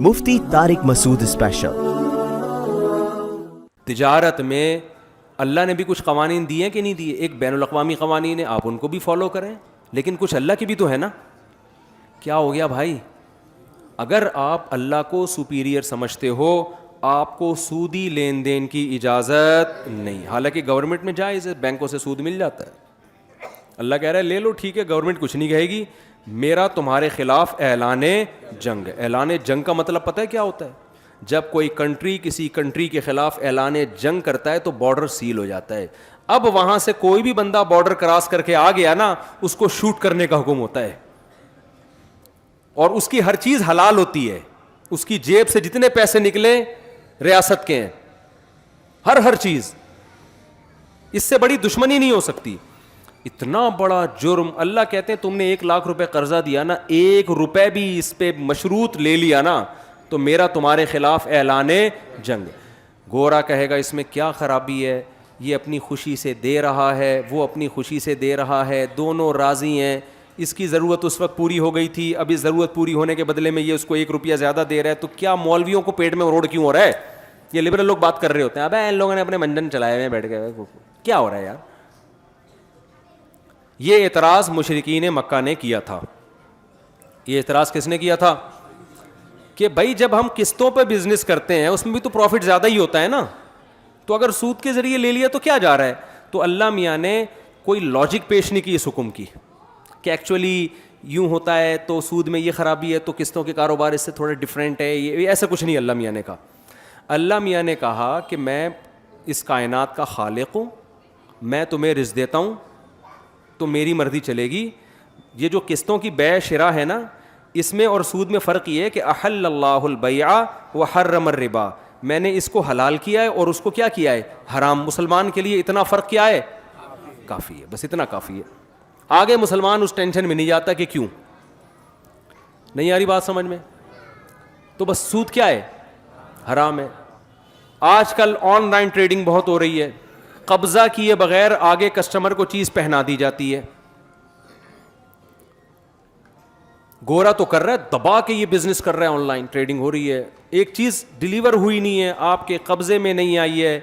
مفتی طارق مسعود special. تجارت میں اللہ نے بھی کچھ قوانین دیے کہ نہیں دیے؟ ایک بین الاقوامی قوانین ہے، آپ ان کو بھی فالو کریں، لیکن کچھ اللہ کی بھی تو ہے نا۔ کیا ہو گیا بھائی؟ اگر آپ اللہ کو سپیریئر سمجھتے ہو، آپ کو سودی لین دین کی اجازت نہیں، حالانکہ گورنمنٹ میں جائز ہے، بینکوں سے سود مل جاتا ہے۔ اللہ کہہ رہا ہے لے لو، ٹھیک ہے، گورنمنٹ کچھ نہیں کہے گی، میرا تمہارے خلاف اعلان جنگ ہے۔ اعلان جنگ کا مطلب پتہ ہے کیا ہوتا ہے؟ جب کوئی کنٹری کسی کنٹری کے خلاف اعلان جنگ کرتا ہے تو بارڈر سیل ہو جاتا ہے۔ اب وہاں سے کوئی بھی بندہ بارڈر کراس کر کے آ گیا نا، اس کو شوٹ کرنے کا حکم ہوتا ہے، اور اس کی ہر چیز حلال ہوتی ہے، اس کی جیب سے جتنے پیسے نکلے ریاست کے ہیں، ہر چیز، اس سے بڑی دشمنی نہیں ہو سکتی۔ اتنا بڑا جرم، اللہ کہتے ہیں تم نے 1,00,000 روپے قرضہ دیا نا، 1 روپے بھی اس پہ مشروط لے لیا نا، تو میرا تمہارے خلاف اعلان جنگ۔ گورا کہے گا اس میں کیا خرابی ہے، یہ اپنی خوشی سے دے رہا ہے، وہ اپنی خوشی سے دے رہا ہے، دونوں راضی ہیں، اس کی ضرورت اس وقت پوری ہو گئی تھی، اب اس ضرورت پوری ہونے کے بدلے میں یہ اس کو 1 روپیہ زیادہ دے رہا ہے، تو کیا مولویوں کو پیٹ میں روڑ کیوں ہو رہا ہے؟ یہ لبرل لوگ بات کر رہے ہوتے ہیں، اب ان لوگوں نے اپنے منجن چلائے ہوئے بیٹھ گئے، کیا ہو رہا ہے یار؟ یہ اعتراض مشرکین مکہ نے کیا تھا۔ یہ اعتراض کس نے کیا تھا؟ کہ بھائی جب ہم قسطوں پہ بزنس کرتے ہیں اس میں بھی تو پروفٹ زیادہ ہی ہوتا ہے نا، تو اگر سود کے ذریعے لے لیا تو کیا جا رہا ہے؟ تو اللہ میاں نے کوئی لاجک پیش نہیں کی اس حکم کی کہ ایکچولی یوں ہوتا ہے تو سود میں یہ خرابی ہے تو قسطوں کے کاروبار اس سے تھوڑا ڈفرینٹ ہے، یہ ایسا کچھ نہیں اللہ میاں نے کہا۔ اللہ میاں نے کہا کہ میں اس کائنات کا خالق ہوں، میں تمہیں رزق دیتا ہوں تو میری مرضی چلے گی۔ یہ جو قسطوں کی بیع شرا ہے نا، اس میں اور سود میں فرق یہ ہے کہ احل اللہ البیع وحرم الربا، میں نے اس کو حلال کیا ہے اور اس کو کیا کیا ہے؟ حرام۔ مسلمان کے لیے اتنا فرق کیا ہے؟ کافی ہے، بس اتنا کافی ہے۔ آگے مسلمان اس ٹینشن میں نہیں جاتا کہ کیوں، نہیں آ رہی بات سمجھ میں؟ تو بس سود کیا ہے؟ حرام ہے۔ آج کل آن لائن ٹریڈنگ بہت ہو رہی ہے، قبضہ کیے بغیر آگے کسٹمر کو چیز پہنا دی جاتی ہے۔ گورا تو کر رہا ہے، دبا کے یہ بزنس کر رہا ہے، آن لائن ٹریڈنگ ہو رہی ہے، ایک چیز ڈیلیور ہوئی نہیں ہے، آپ کے قبضے میں نہیں آئی ہے،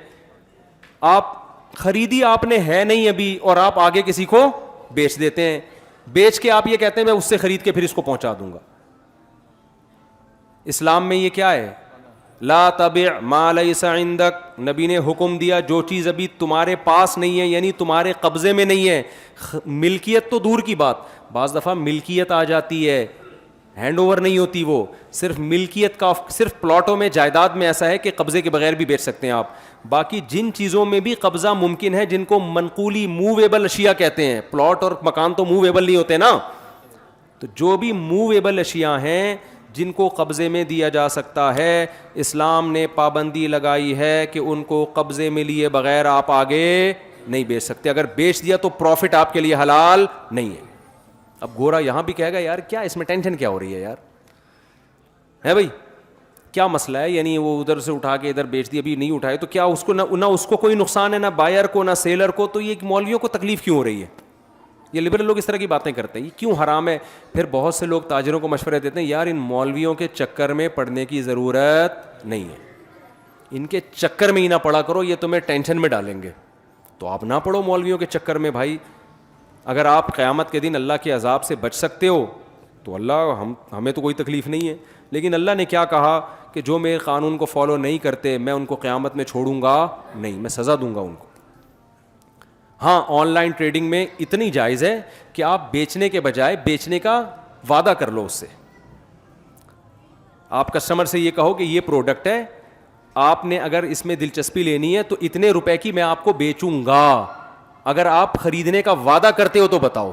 آپ خریدی آپ نے ہے نہیں ابھی، اور آپ آگے کسی کو بیچ دیتے ہیں، بیچ کے آپ یہ کہتے ہیں میں اس سے خرید کے پھر اس کو پہنچا دوں گا۔ اسلام میں یہ کیا ہے؟ لا تبع ما لیس عندک، نبی نے حکم دیا جو چیز ابھی تمہارے پاس نہیں ہے، یعنی تمہارے قبضے میں نہیں ہے، ملکیت تو دور کی بات، بعض دفعہ ملکیت آ جاتی ہے، ہینڈ اوور نہیں ہوتی، وہ صرف ملکیت کا، صرف پلاٹوں میں، جائیداد میں ایسا ہے کہ قبضے کے بغیر بھی بیچ سکتے ہیں آپ۔ باقی جن چیزوں میں بھی قبضہ ممکن ہے، جن کو منقولی موویبل اشیاء کہتے ہیں، پلاٹ اور مکان تو موویبل نہیں ہوتے نا، تو جو بھی موویبل اشیاء ہیں جن کو قبضے میں دیا جا سکتا ہے، اسلام نے پابندی لگائی ہے کہ ان کو قبضے میں لیے بغیر آپ آگے نہیں بیچ سکتے، اگر بیچ دیا تو پروفٹ آپ کے لیے حلال نہیں ہے۔ اب گورا یہاں بھی کہے گا یار کیا اس میں ٹینشن کیا ہو رہی ہے یار، ہے بھائی کیا مسئلہ ہے؟ یعنی وہ ادھر سے اٹھا کے ادھر بیچ دی، ابھی نہیں اٹھائے تو کیا اس کو نہ اس کو کوئی نقصان ہے، نہ بائر کو، نہ سیلر کو، تو یہ مولویوں کو تکلیف کیوں ہو رہی ہے؟ یہ لبرل لوگ اس طرح کی باتیں کرتے ہیں، یہ کیوں حرام ہے؟ پھر بہت سے لوگ تاجروں کو مشورے دیتے ہیں یار ان مولویوں کے چکر میں پڑنے کی ضرورت نہیں ہے، ان کے چکر میں ہی نہ پڑا کرو، یہ تمہیں ٹینشن میں ڈالیں گے، تو آپ نہ پڑھو مولویوں کے چکر میں بھائی۔ اگر آپ قیامت کے دن اللہ کے عذاب سے بچ سکتے ہو تو اللہ ہمیں تو کوئی تکلیف نہیں ہے، لیکن اللہ نے کیا کہا کہ جو میرے قانون کو فالو نہیں کرتے میں ان کو قیامت میں چھوڑوں گا نہیں، میں سزا دوں گا ان کو۔ ہاں آن لائن ٹریڈنگ میں اتنی جائز ہے کہ آپ بیچنے کے بجائے بیچنے کا وعدہ کر لو، اس سے آپ کسٹمر سے یہ کہو کہ یہ پروڈکٹ ہے، آپ نے اگر اس میں دلچسپی لینی ہے تو اتنے روپے کی میں آپ کو بیچوں گا، اگر آپ خریدنے کا وعدہ کرتے ہو تو بتاؤ،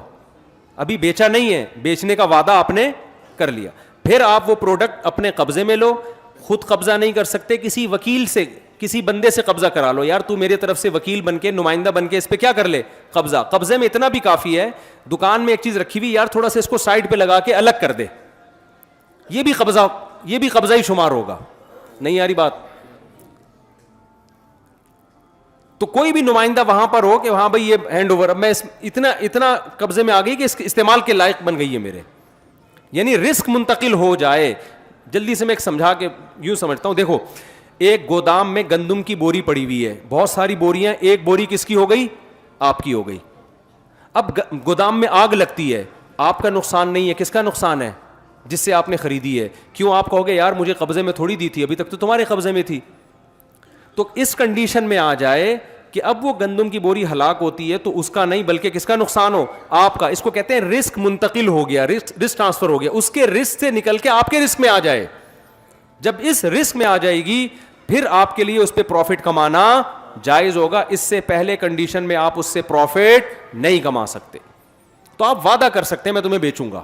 ابھی بیچا نہیں ہے، بیچنے کا وعدہ آپ نے کر لیا، پھر آپ وہ پروڈکٹ اپنے قبضے میں لو، خود قبضہ نہیں کر سکتے، کسی وکیل سے، کسی بندے سے قبضہ کرا لو، یار تو میرے طرف سے وکیل بن کے، نمائندہ بن کے اس پہ کیا کر لے؟ قبضہ۔ قبضے میں اتنا بھی کافی ہے، دکان میں ایک چیز رکھی ہوئی، یار تھوڑا سا اس کو سائڈ پہ لگا کے الگ کر دے، یہ بھی قبضہ ہی شمار ہوگا، نہیں آ رہی بات؟ تو کوئی بھی نمائندہ وہاں پر ہو کہ ہاں بھائی یہ ہینڈ اوور، اب میں اتنا قبضے میں آ گئی کہ اس استعمال کے لائق بن گئی ہے میرے، یعنی رزق منتقل ہو جائے۔ جلدی سے میں ایک سمجھا کے یوں سمجھتا ہوں. دیکھو ایک گودام میں گندم کی بوری پڑی ہوئی ہے, بہت ساری بوریاں, ایک بوری کس کی ہو گئی؟ آپ کی ہو گئی. اب گودام میں آگ لگتی ہے, آپ کا نقصان نہیں ہے, کس کا نقصان ہے؟ جس سے آپ نے خریدی ہے. کیوں؟ آپ کہو گے یار مجھے قبضے میں تھوڑی دی تھی, ابھی تک تو تمہارے قبضے میں تھی. تو اس کنڈیشن میں آ جائے کہ اب وہ گندم کی بوری ہلاک ہوتی ہے تو اس کا نہیں بلکہ کس کا نقصان ہو؟ آپ کا. اس کو کہتے ہیں رسک منتقل ہو گیا, رسک ٹرانسفر ہو گیا, اس کے رسک سے نکل کے آپ کے رسک میں آ جائے. جب اس رسک میں آ جائے گی پھر آپ کے لیے اس پہ پروفٹ کمانا جائز ہوگا. اس سے پہلے کنڈیشن میں آپ اس سے پروفٹ نہیں کما سکتے. تو آپ وعدہ کر سکتے ہیں میں تمہیں بیچوں گا.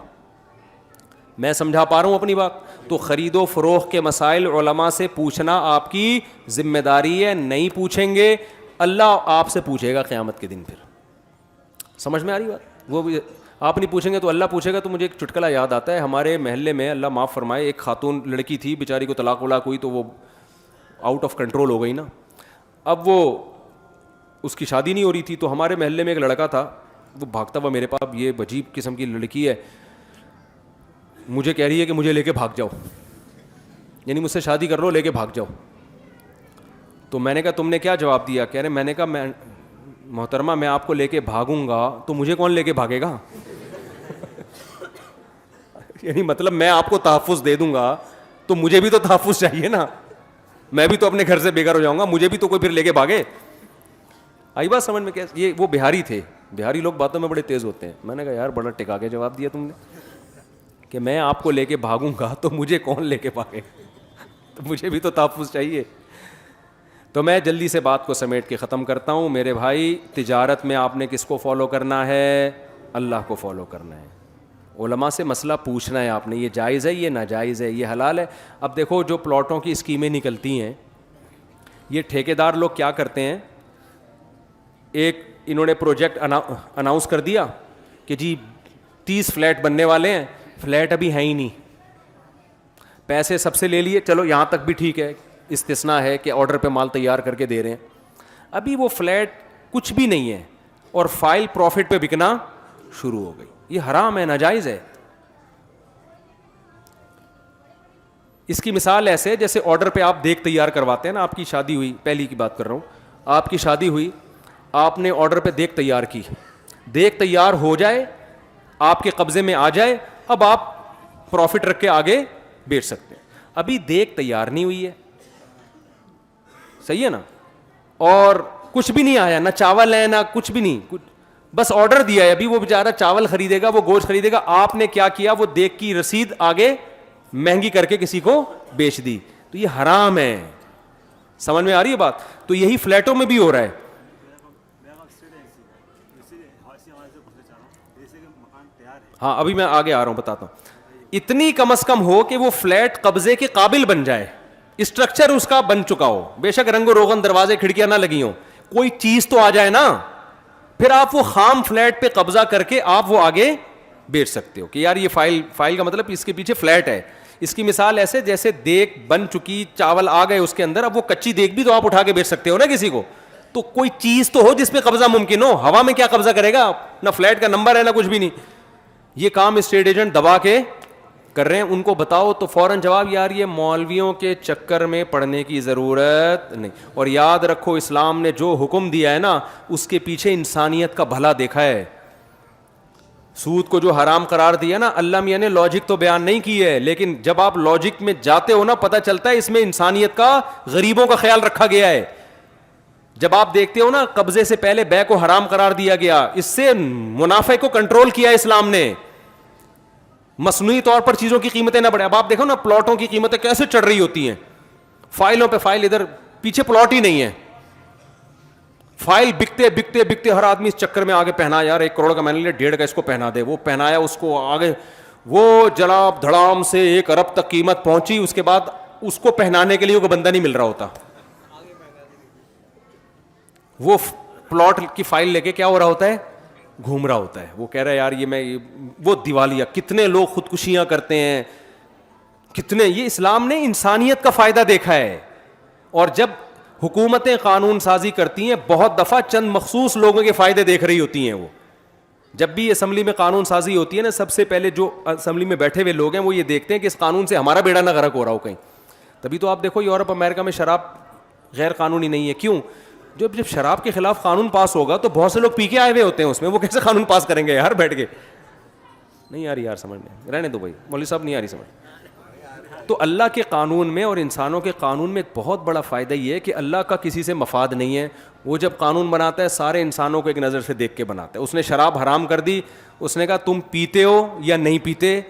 میں سمجھا پا رہا ہوں اپنی بات؟ تو خرید و فروخت کے مسائل علماء سے پوچھنا آپ کی ذمہ داری ہے. نہیں پوچھیں گے اللہ آپ سے پوچھے گا قیامت کے دن. پھر سمجھ میں آ رہی بات؟ وہ بھی آپ نہیں پوچھیں گے تو اللہ پوچھے گا. تو مجھے ایک چٹکلا یاد آتا ہے, ہمارے محلے میں اللہ معاف فرمائے ایک خاتون لڑکی تھی, بیچاری کو طلاق ولاق ہوئی تو وہ آؤٹ آف کنٹرول ہو گئی نا. اب وہ اس کی شادی نہیں ہو رہی تھی, تو ہمارے محلے میں ایک لڑکا تھا, وہ بھاگتا ہوا میرے پاس, یہ عجیب قسم کی لڑکی ہے, مجھے کہہ رہی ہے کہ مجھے لے کے بھاگ جاؤ, یعنی مجھ سے شادی کر لو, لے کے بھاگ جاؤ. تو میں نے کہا تم نے کیا جواب دیا؟ کہہ رہے میں نے کہا میں محترمہ میں آپ کو لے کے بھاگوں گا تو مجھے کون لے کے بھاگے گا؟ یعنی مطلب میں آپ کو تحفظ دے دوں گا تو مجھے بھی تو تحفظ چاہیے نا, میں بھی تو اپنے گھر سے بے گھر ہو جاؤں گا, مجھے بھی تو کوئی پھر لے کے بھاگے. آئی بات سمجھ میں؟ کیا یہ وہ بہاری تھے, بہاری لوگ باتوں میں بڑے تیز ہوتے ہیں. میں نے کہا یار بڑا ٹکا کے جواب دیا تم نے کہ میں آپ کو لے کے بھاگوں گا تو مجھے کون لے کے بھاگے, تو مجھے بھی تو تحفظ چاہیے. تو میں جلدی سے بات کو سمیٹ کے ختم کرتا ہوں. میرے بھائی تجارت میں آپ نے کس کو فالو کرنا ہے؟ اللہ کو فالو کرنا ہے. علماء سے مسئلہ پوچھنا ہے آپ نے, یہ جائز ہے, یہ ناجائز ہے, یہ حلال ہے. اب دیکھو جو پلاٹوں کی اسکیمیں نکلتی ہیں, یہ ٹھیکیدار لوگ کیا کرتے ہیں, ایک انہوں نے پروجیکٹ اناؤنس کر دیا کہ جی 30 فلیٹ بننے والے ہیں, فلیٹ ابھی ہیں ہی نہیں, پیسے سب سے لے لیے, چلو یہاں تک بھی ٹھیک ہے, استثناء ہے کہ آرڈر پہ مال تیار کر کے دے رہے ہیں. ابھی وہ فلیٹ کچھ بھی نہیں ہے اور فائل پروفٹ پہ بکنا شروع ہو گئی. یہ حرام ہے, ناجائز ہے. اس کی مثال ایسے جیسے آرڈر پہ آپ دیگ تیار کرواتے ہیں نا, آپ کی شادی ہوئی, پہلی کی بات کر رہا ہوں, آپ کی شادی ہوئی, آپ نے آرڈر پہ دیگ تیار کی, دیگ تیار ہو جائے, آپ کے قبضے میں آ جائے, اب آپ پروفٹ رکھ کے آگے بیچ سکتے ہیں. ابھی دیگ تیار نہیں ہوئی ہے, صحیح ہے نا, اور کچھ بھی نہیں آیا, نہ چاول ہے نہ کچھ بھی نہیں, بس آرڈر دیا ہے. ابھی وہ بیچارہ چاول خریدے گا, وہ گوشت خریدے گا, آپ نے کیا کیا, وہ دیگ کی رسید آگے مہنگی کر کے کسی کو بیچ دی. تو یہ حرام ہے. سمجھ میں آ رہی ہے بات؟ تو یہی فلیٹوں میں بھی ہو رہا ہے. ہاں ابھی میں آگے آ رہا ہوں, بتاتا ہوں. اتنی کم از کم ہو کہ وہ فلیٹ قبضے کے قابل بن جائے, اسٹرکچر اس کا بن چکا ہو, بے شک رنگ و روغن دروازے کھڑکیاں نہ لگی ہوں, کوئی چیز تو آ جائے نا, پھر آپ وہ خام فلیٹ پہ قبضہ کر کے آپ وہ آگے بیچ سکتے ہو کہ یار یہ فائل کا مطلب اس کے پیچھے فلیٹ ہے. اس کی مثال ایسے جیسے دیگ بن چکی, چاول آ گئے اس کے اندر, اب وہ کچی دیگ بھی تو آپ اٹھا کے بیچ سکتے ہو نا کسی کو. تو کوئی چیز تو ہو جس پہ قبضہ ممکن ہو, ہوا میں کیا قبضہ کرے گا, نہ فلیٹ کا نمبر ہے نہ کچھ بھی نہیں. یہ کام اسٹیٹ ایجنٹ دبا کے کر رہے ہیں. ان کو بتاؤ تو فوراً جواب, یار یہ مولویوں کے چکر میں پڑنے کی ضرورت نہیں. اور یاد رکھو اسلام نے جو حکم دیا ہے نا, اس کے پیچھے انسانیت کا بھلا دیکھا ہے. سود کو جو حرام قرار دیا نا, اللہ میاں نے لاجک تو بیان نہیں کی ہے, لیکن جب آپ لاجک میں جاتے ہو نا, پتہ چلتا ہے اس میں انسانیت کا, غریبوں کا خیال رکھا گیا ہے. جب آپ دیکھتے ہو نا قبضے سے پہلے بے کو حرام قرار دیا گیا, اس سے منافع کو کنٹرول کیا اسلام نے, مصنوعی طور پر چیزوں کی قیمتیں نہ بڑھیں. اب آپ دیکھو نا پلاٹوں کی قیمتیں کیسے چڑھ رہی ہوتی ہیں, فائلوں پہ فائل, ادھر پیچھے پلاٹ ہی نہیں ہے, فائل بکتے بکتے بکتے ہر آدمی اس چکر میں آگے پہنا, یار 1 کروڑ کا میں نے لیا, 1.5 کا اس کو پہنا دے, وہ پہنایا اس کو آگے, وہ جناب دھڑام سے 1 ارب تک قیمت پہنچی. اس کے بعد اس کو پہنانے کے لیے کوئی بندہ نہیں مل رہا ہوتا, وہ پلاٹ کی فائل لے کے کیا ہو رہا ہوتا ہے, گھوم رہا ہوتا ہے. وہ کہہ رہا ہے یار یہ میں, وہ دیوالیہ, کتنے لوگ خودکشیاں کرتے ہیں, کتنے. یہ اسلام نے انسانیت کا فائدہ دیکھا ہے. اور جب حکومتیں قانون سازی کرتی ہیں, بہت دفعہ چند مخصوص لوگوں کے فائدے دیکھ رہی ہوتی ہیں وہ, جب بھی اسمبلی میں قانون سازی ہوتی ہے نا, سب سے پہلے جو اسمبلی میں بیٹھے ہوئے لوگ ہیں وہ یہ دیکھتے ہیں کہ اس قانون سے ہمارا بیڑا نہ غرق ہو رہا ہو کہیں. تبھی تو آپ دیکھو یورپ امریکہ میں شراب غیر قانونی نہیں ہے. کیوں؟ جب شراب کے خلاف قانون پاس ہوگا تو بہت سے لوگ پی کے آئے ہوئے ہوتے ہیں اس میں, وہ کیسے قانون پاس کریں گے یار بیٹھ کے؟ نہیں آ رہی یار سمجھ میں, رہنے دو بھائی, مولوی صاحب نہیں آ رہی سمجھ. تو اللہ کے قانون میں اور انسانوں کے قانون میں ایک بہت بڑا فائدہ یہ ہے کہ اللہ کا کسی سے مفاد نہیں ہے. وہ جب قانون بناتا ہے سارے انسانوں کو ایک نظر سے دیکھ کے بناتا ہے. اس نے شراب حرام کر دی, اس نے کہا تم پیتے ہو یا نہیں پیتے,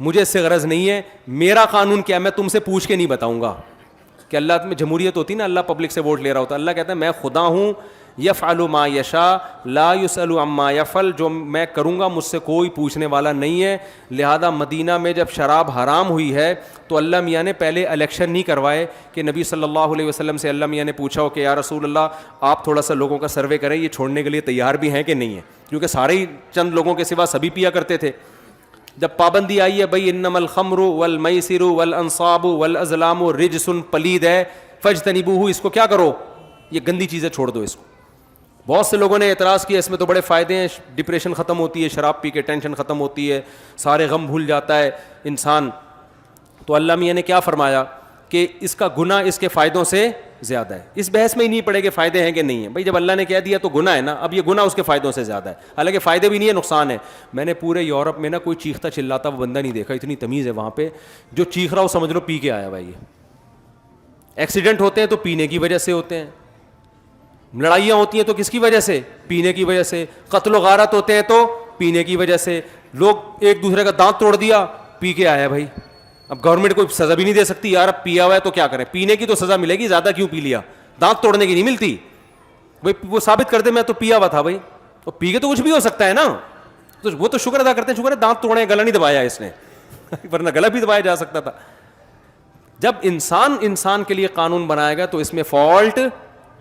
مجھے اس سے غرض نہیں ہے, میرا قانون کیا میں تم سے پوچھ کے نہیں بتاؤں گا. کہ اللہ میں جمہوریت ہوتی نا, اللہ پبلک سے ووٹ لے رہا ہوتا, اللہ کہتا ہے میں خدا ہوں, یفعل ما یشاء لا یسأل عما یفعل, جو میں کروں گا مجھ سے کوئی پوچھنے والا نہیں ہے. لہذا مدینہ میں جب شراب حرام ہوئی ہے تو اللہ میاں نے پہلے الیکشن نہیں کروائے کہ نبی صلی اللہ علیہ وسلم سے اللہ میاں نے پوچھا ہو کہ یا رسول اللہ آپ تھوڑا سا لوگوں کا سروے کریں, یہ چھوڑنے کے لیے تیار بھی ہیں کہ نہیں ہیں, کیونکہ سارے ہی چند لوگوں کے سوا سبھی پیا کرتے تھے. جب پابندی آئی ہے بھائی انما الخمر والمیسر والانصاب والازلام رجس, پلید ہے, فاجتنبوہ, اس کو کیا کرو, یہ گندی چیزیں چھوڑ دو اس کو. بہت سے لوگوں نے اعتراض کیا اس میں تو بڑے فائدے ہیں, ڈپریشن ختم ہوتی ہے, شراب پی کے ٹینشن ختم ہوتی ہے, سارے غم بھول جاتا ہے انسان. تو اللہ میاں نے کیا فرمایا کہ اس کا گناہ اس کے فائدوں سے زیادہ ہے. اس بحث میں ہی نہیں پڑے کہ فائدے ہیں کہ نہیں ہیں, بھائی جب اللہ نے کہہ دیا تو گناہ ہے نا, اب یہ گناہ اس کے فائدوں سے زیادہ ہے. حالانکہ فائدے بھی نہیں ہے, نقصان ہے. میں نے پورے یورپ میں نا کوئی چیختا چلاتا وہ بندہ نہیں دیکھا, اتنی تمیز ہے وہاں پہ. جو چیخ رہا ہو سمجھ لو پی کے آیا بھائی. ایکسیڈنٹ ہوتے ہیں تو پینے کی وجہ سے ہوتے ہیں, لڑائیاں ہوتی ہیں تو کس کی وجہ سے, پینے کی وجہ سے, قتل و غارت ہوتے ہیں تو پینے کی وجہ سے. لوگ ایک دوسرے کا دانت توڑ دیا, پی کے آیا بھائی. اب گورنمنٹ کوئی سزا بھی نہیں دے سکتی یار, اب پیا ہوا ہے تو کیا کریں, پینے کی تو سزا ملے گی, زیادہ کیوں پی لیا, دانت توڑنے کی نہیں ملتی. بھائی وہ ثابت کر دے میں تو پیا ہوا تھا بھائی, تو پی کے تو کچھ بھی ہو سکتا ہے نا, تو وہ تو شکر ادا کرتے ہیں, شکر ہے دانت توڑے, گلا نہیں دبایا اس نے, ورنہ گلا بھی دبایا جا سکتا تھا. جب انسان کے لیے قانون بنائے گا تو اس میں فالٹ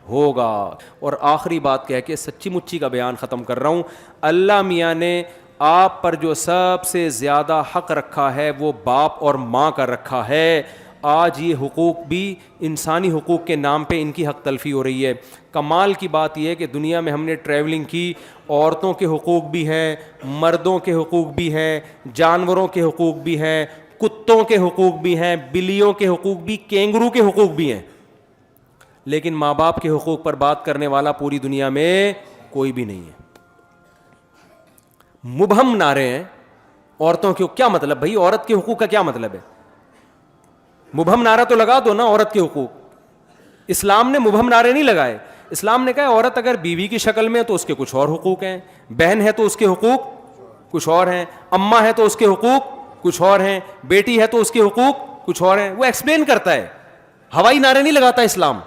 ہوگا. اور آخری بات کہہ کے سچی مچی کا بیان ختم کر رہا ہوں, اللہ میاں نے آپ پر جو سب سے زیادہ حق رکھا ہے وہ باپ اور ماں کا رکھا ہے. آج یہ حقوق بھی انسانی حقوق کے نام پہ ان کی حق تلفی ہو رہی ہے. کمال کی بات یہ ہے کہ دنیا میں ہم نے ٹریولنگ کی, عورتوں کے حقوق بھی ہیں, مردوں کے حقوق بھی ہیں, جانوروں کے حقوق بھی ہیں, کتوں کے حقوق بھی ہیں, بلیوں کے حقوق بھی, کینگرو کے حقوق بھی ہیں, لیکن ماں باپ کے حقوق پر بات کرنے والا پوری دنیا میں کوئی بھی نہیں ہے. مبہم نعرے ہیں عورتوں کے, کیا مطلب بھائی, عورت کے حقوق کا کیا مطلب ہے؟ مبہم نعرہ تو لگا دو نا عورت کے حقوق. اسلام نے مبہم نعرے نہیں لگائے. اسلام نے کہا عورت اگر بیوی کی شکل میں تو اس کے کچھ اور حقوق ہیں, بہن ہے تو اس کے حقوق کچھ اور ہیں, اماں ہے تو اس کے حقوق کچھ اور ہیں, بیٹی ہے تو اس کے حقوق کچھ اور ہیں. وہ ایکسپلین کرتا ہے, ہوائی نعرے نہیں لگاتا اسلام.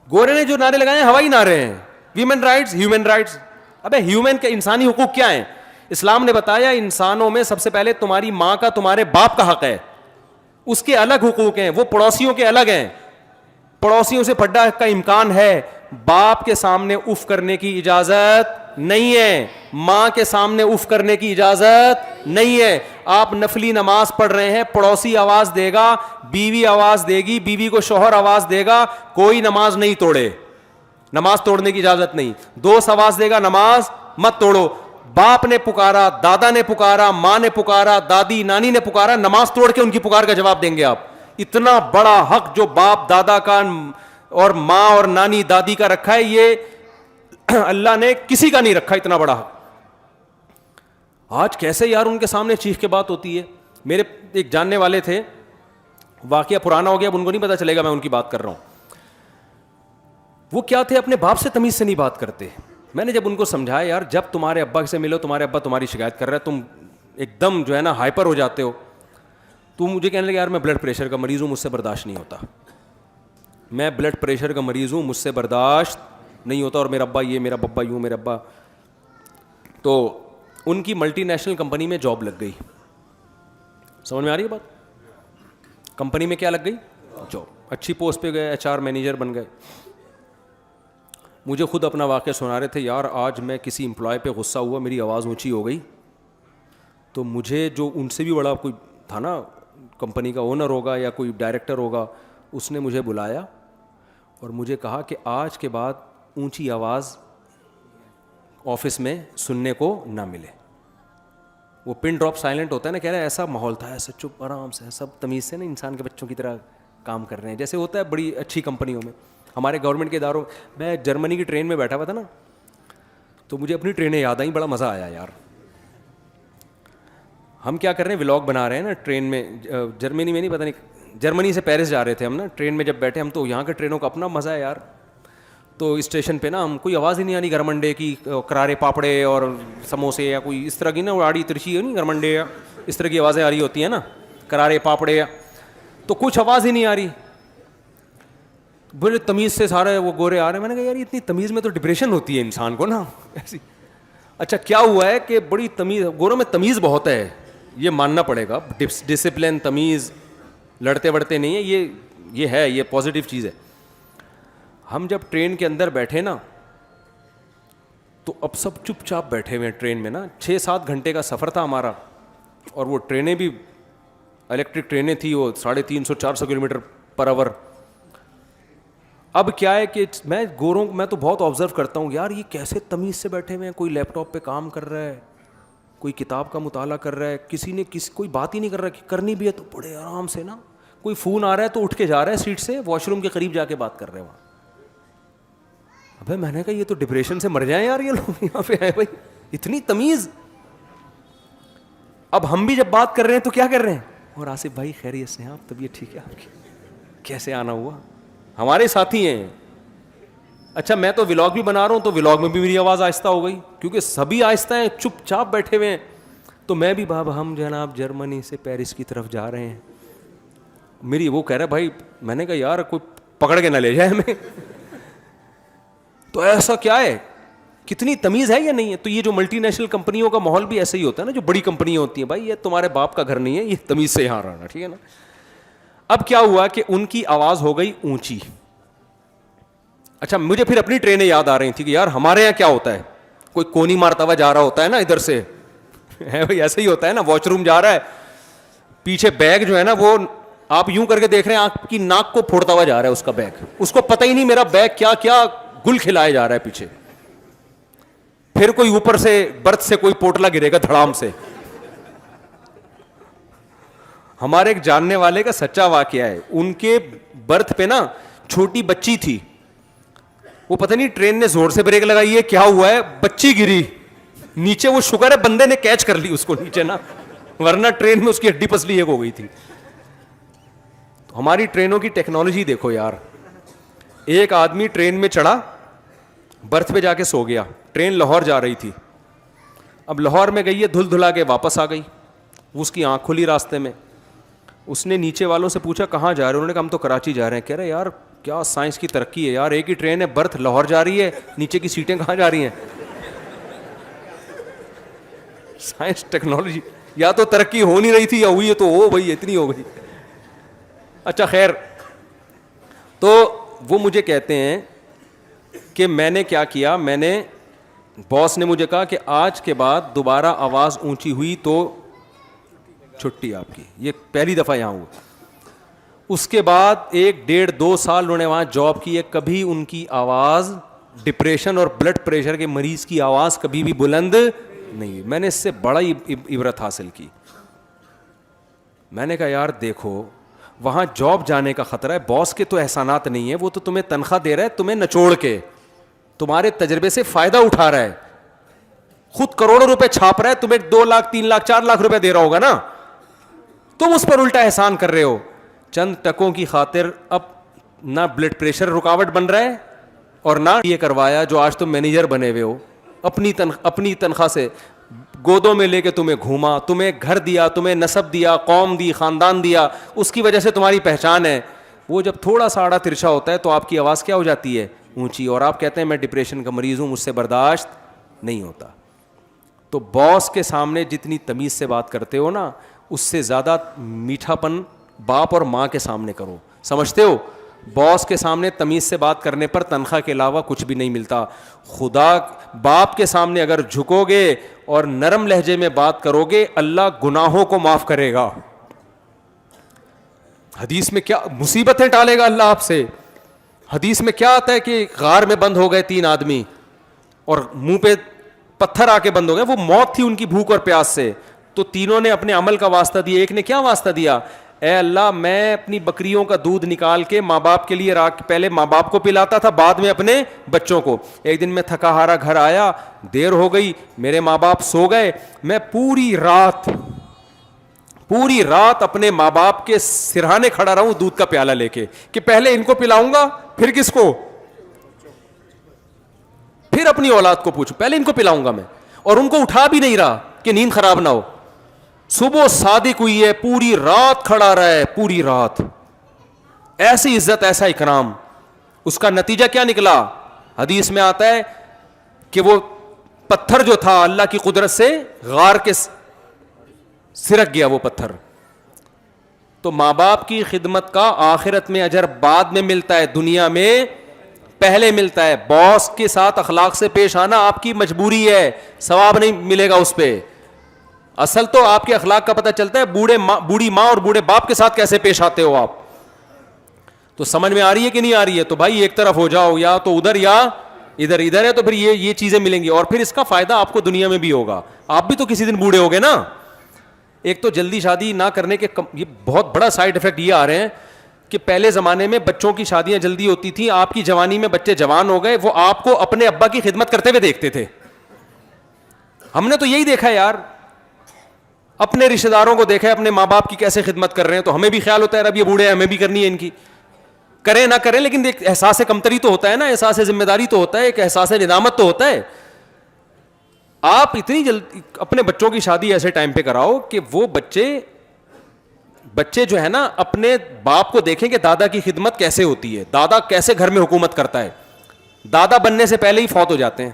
گورے نے جو نعرے لگائے ہیں ہوائی نعرے ہیں, ویمن رائٹس, ہیومن رائٹس. ابے ہیومن کے انسانی حقوق کیا ہیں؟ اسلام نے بتایا انسانوں میں سب سے پہلے تمہاری ماں کا تمہارے باپ کا حق ہے, اس کے الگ حقوق ہیں, وہ پڑوسیوں کے الگ ہیں. پڑوسیوں سے پھڈا کا امکان ہے, باپ کے سامنے اف کرنے کی اجازت نہیں ہے, ماں کے سامنے اف کرنے کی اجازت نہیں ہے. آپ نفلی نماز پڑھ رہے ہیں, پڑوسی آواز دے گا, بیوی آواز دے گی, بیوی کو شوہر آواز دے گا, کوئی نماز نہیں توڑے, نماز توڑنے کی اجازت نہیں. دوست آواز دے گا, نماز مت توڑو. باپ نے پکارا, دادا نے پکارا, ماں نے پکارا, دادی نانی نے پکارا, نماز توڑ کے ان کی پکار کا جواب دیں گے آپ. اتنا بڑا حق جو باپ دادا کا اور ماں اور نانی دادی کا رکھا ہے, یہ اللہ نے کسی کا نہیں رکھا اتنا بڑا حق. آج کیسے یار ان کے سامنے چیخ کے بات ہوتی ہے. میرے ایک جاننے والے تھے, واقعہ پرانا ہو گیا, اب ان کو نہیں پتا چلے گا میں ان کی بات کر رہا ہوں. وہ کیا تھے, اپنے باپ سے تمیز سے نہیں بات کرتے. میں نے جب ان کو سمجھایا یار جب تمہارے ابا سے ملو, تمہارے ابا تمہاری شکایت کر رہا ہے, تم ایک دم جو ہے نا ہائپر ہو جاتے ہو. تو مجھے کہنے لگے یار میں بلڈ پریشر کا مریض ہوں, مجھ سے برداشت نہیں ہوتا, میں بلڈ پریشر کا مریض ہوں, مجھ سے برداشت نہیں ہوتا, اور میرا ابا یہ, میرا ببا یوں, میرا ابا. تو ان کی ملٹی نیشنل کمپنی میں جاب لگ گئی. سمجھ میں آ رہی ہے بات؟ کمپنی میں کیا لگ گئی؟ جاب. اچھی پوسٹ پہ گئے, HR مینیجر بن گئے. مجھے خود اپنا واقعہ سنا رہے تھے, یار آج میں کسی امپلائی پہ غصہ ہوا, میری آواز اونچی ہو گئی, تو مجھے جو ان سے بھی بڑا کوئی تھا نا, کمپنی کا اونر ہوگا یا کوئی ڈائریکٹر ہوگا, اس نے مجھے بلایا اور مجھے کہا کہ آج کے بعد اونچی آواز آفس میں سننے کو نہ ملے. وہ پن ڈراپ سائلنٹ ہوتا ہے نا, کہہ رہے ہیں ایسا ماحول تھا, ایسا چپ آرام سے, سب تمیز سے نا انسان کے بچوں کی طرح کام کر رہے ہیں, جیسے ہوتا ہے بڑی اچھی کمپنیوں میں. ہمارے گورنمنٹ کے اداروں, میں جرمنی کی ٹرین میں بیٹھا ہوا تھا نا, تو مجھے اپنی ٹرینیں یاد آئیں, بڑا مزہ آیا یار. ہم کیا کر رہے ہیں, ولاگ بنا رہے ہیں نا ٹرین میں, جرمنی میں نہیں, پتہ نہیں, جرمنی سے پیرس جا رہے تھے ہم نا ٹرین میں. جب بیٹھے ہم تو یہاں کے ٹرینوں کا اپنا مزہ ہے یار. تو اسٹیشن پہ نا ہم کوئی آواز ہی نہیں آنی گرمنڈے کی, کرارے پاپڑے اور سموسے یا کوئی اس طرح کی نا آڑی ترچی ہے نہیں, گرمنڈے یا اس طرح کی آوازیں آ رہی ہوتی ہیں نا, کرارے پاپڑے, تو کچھ آواز ہی نہیں آ رہی. بڑے تمیز سے سارے وہ گورے آ رہے ہیں. میں نے کہا یار اتنی تمیز میں تو ڈپریشن ہوتی ہے انسان کو نا ایسی. اچھا کیا ہوا ہے کہ بڑی تمیز, گوروں میں تمیز بہت ہے, یہ ماننا پڑے گا, ڈسپلن, تمیز, لڑتے وڑتے نہیں ہے, یہ ہے, یہ پازیٹیو چیز ہے. ہم جب ٹرین کے اندر بیٹھے نا تو اب سب چپ چاپ بیٹھے ہوئے ہیں ٹرین میں نا. 6-7 گھنٹے کا سفر تھا ہمارا, اور وہ ٹرینیں بھی الیکٹرک ٹرینیں تھیں, وہ 350-400 کلومیٹر پر آور. اب کیا ہے کہ میں گوروں, میں تو بہت آبزرو کرتا ہوں یار, یہ کیسے تمیز سے بیٹھے ہوئے ہیں. کوئی لیپ ٹاپ پہ کام کر رہا ہے, کوئی کتاب کا مطالعہ کر رہا ہے, کوئی بات ہی نہیں کر رہا, کہ کرنی بھی ہے تو بڑے آرام سے نا. کوئی فون آ رہا ہے تو اٹھ کے جا رہا ہے سیٹ سے, واش روم کے قریب جا کے بات کر رہے ہیں وہاں. ابے میں نے کہا یہ تو ڈپریشن سے مر جائیں یار یہ لوگ یہاں پہ آئے بھائی, اتنی تمیز. اب ہم بھی جب بات کر رہے ہیں تو کیا کر رہے ہیں, اور آصف بھائی خیریت سے ہیں آپ, طبیعت ٹھیک ہے آپ کی, کیسے آنا ہوا, ہمارے ساتھی ہیں. اچھا میں تو ولاگ بھی بنا رہا ہوں, تو ولاگ میں بھی میری آواز آہستہ ہو گئی, کیونکہ سبھی آہستہ ہیں, چپ چاپ بیٹھے ہوئے ہیں. تو میں بھی بابا ہم جناب جرمنی سے پیرس کی طرف جا رہے ہیں, میری وہ کہہ رہا بھائی, میں نے کہا یار کوئی پکڑ کے نہ لے جائے ہمیں. تو ایسا کیا ہے, کتنی تمیز ہے یا نہیں ہے. تو یہ جو ملٹی نیشنل کمپنیوں کا ماحول بھی ایسا ہی ہوتا ہے نا, جو بڑی کمپنیاں ہوتی ہیں, بھائی یہ تمہارے باپ کا گھر نہیں ہے, یہ تمیز سے یہاں رہنا, ٹھیک ہے نا. اب کیا ہوا کہ ان کی آواز ہو گئی اونچی. اچھا مجھے پھر اپنی ٹرینیں یاد آ رہی تھی کہ یار ہمارے یہاں کیا ہوتا ہے, کوئی کونی مارتا ہوا جا رہا ہوتا ہے نا ادھر سے, ہے بھائی ایسا ہی ہوتا ہے نا, واش روم جا رہا ہے, پیچھے بیگ جو ہے نا وہ آپ یوں کر کے دیکھ رہے ہیں, آپ کی ناک کو پھوڑتا ہوا جا رہا ہے اس کا بیگ, اس کو پتہ ہی نہیں میرا بیگ کیا کیا گل کھلائے جا رہا ہے پیچھے. پھر کوئی اوپر سے برتھ سے کوئی پوٹلا گرے گا دھڑام سے. ہمارے ایک جاننے والے کا سچا واقعہ ہے, ان کے برتھ پہ نا چھوٹی بچی تھی, وہ پتہ نہیں ٹرین نے زور سے بریک لگائی ہے کیا ہوا ہے, بچی گری نیچے. وہ شکر ہے بندے نے کیچ کر لی اس کو نیچے نا, ورنہ ٹرین میں اس کی ہڈی پسلی ایک ہو گئی تھی. تو ہماری ٹرینوں کی ٹیکنالوجی دیکھو یار. ایک آدمی ٹرین میں چڑھا, برتھ پہ جا کے سو گیا. ٹرین لاہور جا رہی تھی, اب لاہور میں گئی ہے, دھل دھلا کے واپس آ گئی. اس کی آنکھ کھلی راستے میں. اس نے نیچے والوں سے پوچھا کہاں جا رہے ہیں, انہوں نے کہا ہم تو کراچی جا رہے ہیں. کہہ رہے یار کیا سائنس کی ترقی ہے یار, ایک ہی ٹرین ہے, برتھ لاہور جا رہی ہے, نیچے کی سیٹیں کہاں جا رہی ہیں. سائنس ٹیکنالوجی یا تو ترقی ہو نہیں رہی تھی یا ہوئی ہے, تو ہو بھائی اتنی ہو گئی. اچھا خیر, تو وہ مجھے کہتے ہیں کہ میں نے کیا کیا, میں نے, باس نے مجھے کہا کہ آج کے بعد دوبارہ آواز اونچی ہوئی تو چھٹی آپ کی. یہ پہلی دفعہ یہاں ہوا. اس کے بعد 1-1.5-2 سال انہوں نے وہاں جاب کی ہے, کبھی ان کی آواز, ڈپریشن اور بلڈ پریشر کے مریض کی آواز کبھی بھی بلند نہیں. میں نے اس سے بڑا عبرت حاصل کی. میں نے کہا یار دیکھو وہاں جاب جانے کا خطرہ ہے, باس کے تو احسانات نہیں ہے, وہ تو تمہیں تنخواہ دے رہا ہے, تمہیں نچوڑ کے تمہارے تجربے سے فائدہ اٹھا رہا ہے, خود کروڑوں روپے چھاپ رہا ہے, تمہیں 2 لاکھ 3 لاکھ 4 لاکھ روپے دے رہا ہوگا نا, تم اس پر الٹا احسان کر رہے ہو. چند ٹکوں کی خاطر اب نہ بلڈ پریشر رکاوٹ بن رہا ہے, اور نہ یہ کروایا جو آج تم مینیجر بنے ہوئے ہو, اپنی تنخواہ سے گودوں میں لے کے تمہیں گھوما, تمہیں گھر دیا, تمہیں نسب دیا, قوم دی, خاندان دیا, اس کی وجہ سے تمہاری پہچان ہے. وہ جب تھوڑا سا آڑا ترچھا ہوتا ہے تو آپ کی آواز کیا ہو جاتی ہے, اونچی, اور آپ کہتے ہیں میں ڈپریشن کا مریض ہوں, مجھ سے برداشت نہیں ہوتا. تو باس کے سامنے جتنی تمیز سے بات کرتے ہو نا, اس سے زیادہ میٹھا پن باپ اور ماں کے سامنے کرو. سمجھتے ہو, باس کے سامنے تمیز سے بات کرنے پر تنخواہ کے علاوہ کچھ بھی نہیں ملتا. خدا باپ کے سامنے اگر جھکو گے اور نرم لہجے میں بات کرو گے, اللہ گناہوں کو معاف کرے گا. حدیث میں کیا مصیبتیں ٹالے گا اللہ آپ سے. حدیث میں کیا آتا ہے کہ غار میں بند ہو گئے 3 آدمی, اور منہ پہ پتھر آ کے بند ہو گئے, وہ موت تھی ان کی بھوک اور پیاس سے. تو تینوں نے اپنے عمل کا واسطہ دیا. ایک نے کیا واسطہ دیا, اے اللہ میں اپنی بکریوں کا دودھ نکال کے ماں باپ کے لیے پہلے ماں باپ کو پلاتا تھا, بعد میں اپنے بچوں کو. ایک دن میں تھکا ہارا گھر آیا, دیر ہو گئی, میرے ماں باپ سو گئے, میں پوری رات اپنے ماں باپ کے سرہانے کھڑا رہوں دودھ کا پیالہ لے کے, کہ پہلے ان کو پلاؤں گا پھر کس کو, پھر اپنی اولاد کو پوچھوں, پہلے ان کو پلاؤں گا میں. اور ان کو اٹھا بھی نہیں رہا کہ نیند خراب نہ ہو. صبح صادق ہوئی ہے, پوری رات کھڑا رہا ہے, پوری رات. ایسی عزت, ایسا اکرام. اس کا نتیجہ کیا نکلا؟ حدیث میں آتا ہے کہ وہ پتھر جو تھا اللہ کی قدرت سے غار کے سرک گیا وہ پتھر. تو ماں باپ کی خدمت کا آخرت میں اجر بعد میں ملتا ہے, دنیا میں پہلے ملتا ہے. باس کے ساتھ اخلاق سے پیش آنا آپ کی مجبوری ہے, ثواب نہیں ملے گا اس پہ. اصل تو آپ کے اخلاق کا پتہ چلتا ہے بوڑھی ماں اور بوڑھے باپ کے ساتھ کیسے پیش آتے ہو آپ. تو سمجھ میں آ رہی ہے کہ نہیں آ رہی ہے؟ تو بھائی ایک طرف ہو جاؤ, یا تو ادھر یا ادھر. ادھر ہے تو پھر یہ چیزیں ملیں گی, اور پھر اس کا فائدہ آپ کو دنیا میں بھی ہوگا. آپ بھی تو کسی دن بوڑھے ہوگے نا. ایک تو جلدی شادی نہ کرنے کے یہ بہت بڑا سائڈ افیکٹ یہ آ رہے ہیں کہ پہلے زمانے میں بچوں کی شادیاں جلدی ہوتی تھیں, آپ کی جوانی میں بچے جوان ہو گئے, وہ آپ کو اپنے ابا کی خدمت کرتے ہوئے دیکھتے تھے. ہم نے تو یہی دیکھا ہے یار, اپنے رشتہ داروں کو دیکھا ہے اپنے ماں باپ کی کیسے خدمت کر رہے ہیں, تو ہمیں بھی خیال ہوتا ہے اب یہ بوڑھے ہیں ہمیں بھی کرنی ہے ان کی. کریں نہ کریں لیکن ایک احساس کمتری تو ہوتا ہے نا, احساس ذمہ داری تو ہوتا ہے, ایک احساس ندامت تو ہوتا ہے. آپ اتنی جلدی اپنے بچوں کی شادی ایسے ٹائم پہ کراؤ کہ وہ بچے جو ہے نا اپنے باپ کو دیکھیں کہ دادا کی خدمت کیسے ہوتی ہے, دادا کیسے گھر میں حکومت کرتا ہے. دادا بننے سے پہلے ہی فوت ہو جاتے ہیں.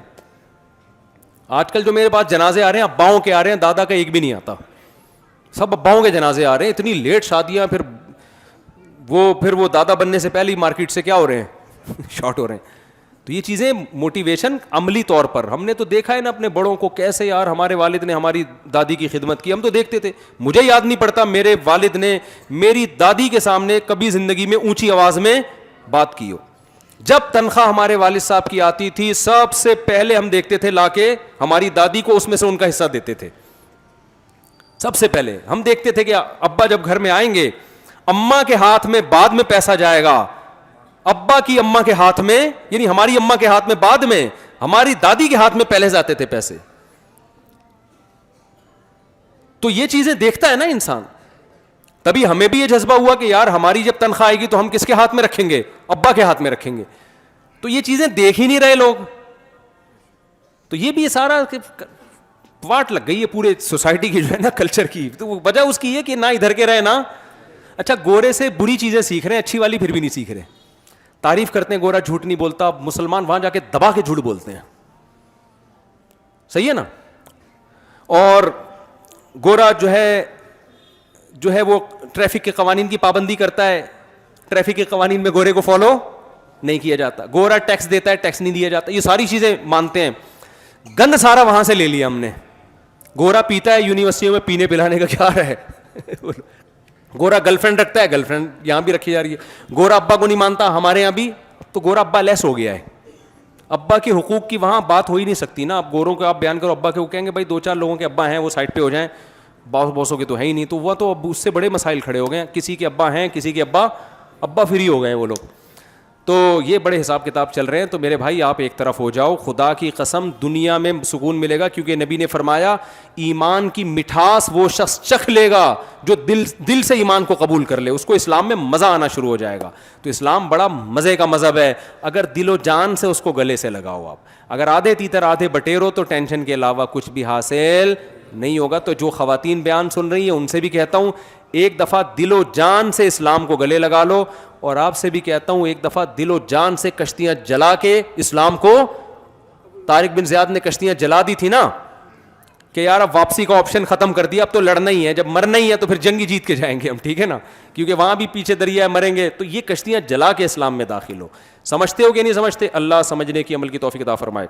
آج کل جو میرے پاس جنازے آ رہے ہیں اباؤں کے آ رہے ہیں, دادا کا ایک بھی نہیں آتا, سب اباؤں کے جنازے آ رہے ہیں. اتنی لیٹ شادیاں, پھر وہ دادا بننے سے پہلے ہی مارکیٹ سے کیا ہو رہے ہیں, شارٹ ہو رہے ہیں. تو یہ چیزیں موٹیویشن عملی طور پر ہم نے تو دیکھا ہے نا اپنے بڑوں کو, کیسے یار ہمارے والد نے ہماری دادی کی خدمت کی, ہم تو دیکھتے تھے. مجھے یاد نہیں پڑتا میرے والد نے میری دادی کے سامنے کبھی زندگی میں اونچی آواز میں بات کی ہو. جب تنخواہ ہمارے والد صاحب کی آتی تھی سب سے پہلے ہم دیکھتے تھے لا کے ہماری دادی کو اس میں سے ان کا حصہ دیتے تھے. سب سے پہلے ہم دیکھتے تھے کہ ابا جب گھر میں آئیں گے اماں کے ہاتھ میں بعد میں پیسہ جائے گا, ابا کی اماں کے ہاتھ میں, یعنی ہماری اماں کے ہاتھ میں بعد میں, ہماری دادی کے ہاتھ میں پہلے جاتے تھے پیسے. تو یہ چیزیں دیکھتا ہے نا انسان, تبھی ہمیں بھی یہ جذبہ ہوا کہ یار ہماری جب تنخواہ آئے گی تو ہم کس کے ہاتھ میں رکھیں گے, ابا کے ہاتھ میں رکھیں گے. تو یہ چیزیں دیکھ ہی نہیں رہے لوگ. تو یہ بھی سارا واٹ لگ گئی ہے پورے سوسائٹی کی جو ہے نا کلچر کی. تو وجہ اس کی یہ کہ نہ ادھر کے رہے نا, اچھا گورے سے بری چیزیں سیکھ رہے ہیں, اچھی والی پھر بھی نہیں سیکھ رہے. تعریف کرتے ہیں گورا جھوٹ نہیں بولتا, مسلمان وہاں جا کے دبا کے جھوٹ بولتے ہیں. صحیح ہے نا. اور گورا جو ہے وہ ٹریفک کے قوانین کی پابندی کرتا ہے, ٹریفک کے قوانین میں گورے کو فالو نہیں کیا جاتا. گورا ٹیکس دیتا ہے, ٹیکس نہیں دیا جاتا. یہ ساری چیزیں مانتے ہیں. گند سارا وہاں سے لے لیا ہم نے. گورا پیتا ہے, یونیورسٹیوں میں پینے پلانے کا کیا ہے. گورا گرل فرینڈ رکھتا ہے, گرل فرینڈ یہاں بھی رکھی جا رہی ہے. گورا ابا کو نہیں مانتا, ہمارے یہاں بھی. تو گورا ابا لیس ہو گیا ہے. ابا کے حقوق کی وہاں بات ہو ہی نہیں سکتی نا. اب گوروں کو آپ بیان کرو ابا کے, وہ کہیں گے بھائی 2-4 لوگوں کے ابا ہیں وہ سائڈ پہ ہو جائیں, باسوں کے تو ہے ہی نہیں. تو وہ تو اب اس سے بڑے مسائل کھڑے ہو گئے ہیں. کسی کے ابا ہیں, کسی کے ابا فری ہو گئے ہیں وہ لوگ. تو یہ بڑے حساب کتاب چل رہے ہیں. تو میرے بھائی آپ ایک طرف ہو جاؤ, خدا کی قسم دنیا میں سکون ملے گا, کیونکہ نبی نے فرمایا ایمان کی مٹھاس وہ شخص چکھ لے گا جو دل سے ایمان کو قبول کر لے, اس کو اسلام میں مزہ آنا شروع ہو جائے گا. تو اسلام بڑا مزے کا مذہب ہے, اگر دل و جان سے اس کو گلے سے لگاؤ آپ. اگر آدھے تیتر آدھے بٹیرو تو ٹینشن کے علاوہ کچھ بھی حاصل نہیں ہوگا. تو جو خواتین بیان سن رہی ہیں ان سے بھی کہتا ہوں ایک دفعہ دل و جان سے اسلام کو گلے لگا لو, اور آپ سے بھی کہتا ہوں ایک دفعہ دل و جان سے کشتیاں جلا کے اسلام کو, طارق بن زیاد نے کشتیاں جلا دی تھی نا کہ یار اب واپسی کا آپشن ختم کر دیا, اب تو لڑنا ہی ہے, جب مرنا ہی ہے تو پھر جنگی جیت کے جائیں گے ہم, ٹھیک ہے نا, کیونکہ وہاں بھی پیچھے دریا ہے مریں گے. تو یہ کشتیاں جلا کے اسلام میں داخل ہو. سمجھتے ہو کہ نہیں سمجھتے؟ اللہ سمجھنے کی عمل کی توفیق عطا فرمائے.